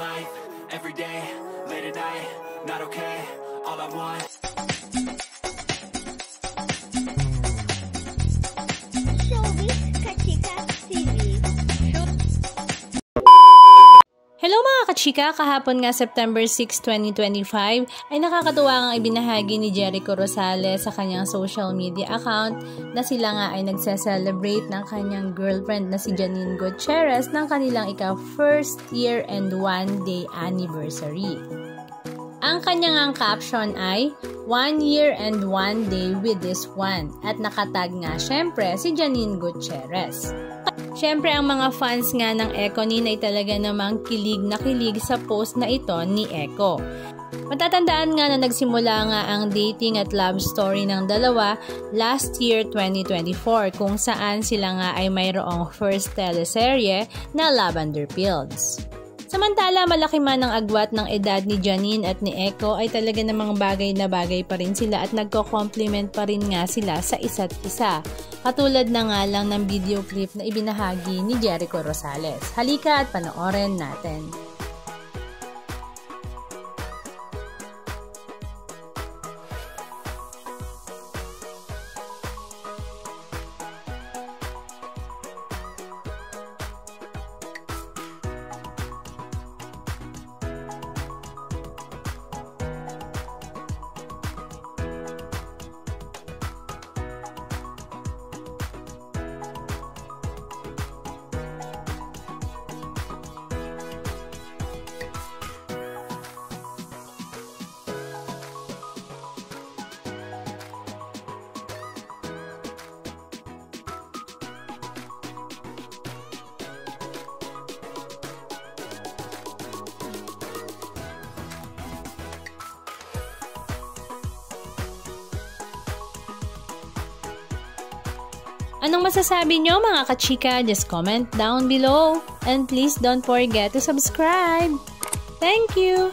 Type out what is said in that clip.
life, every day, late at night, not okay, all I want. Hello mga kachika! Kahapon nga September 6, 2025 ay nakakatuwa ang ibinahagi ni Jericho Rosales sa kanyang social media account na sila nga ay nagse-celebrate ng kanyang girlfriend na si Janine Gutierrez ng kanilang first year and 1 day anniversary. Ang kanyang caption ay 1 year and 1 day with this one at nakatag nga syempre si Janine Gutierrez. Syempre ang mga fans nga ng Ekonin ay talaga namang kilig na kilig sa post na ito ni Eko. Matatandaan nga na nagsimula nga ang dating at love story ng dalawa last year 2024 kung saan sila nga ay mayroong first teleserye na Lavender Fields. Samantala, malaki man ang agwat ng edad ni Janine at ni Eko ay talaga namang bagay na bagay pa rin sila at nagko-compliment pa rin nga sila sa isa't isa. Katulad na nga lang ng video clip na ibinahagi ni Jericho Rosales. Halika at panoorin natin. Anong masasabi nyo mga kachika? Just comment down below. And please don't forget to subscribe. Thank you!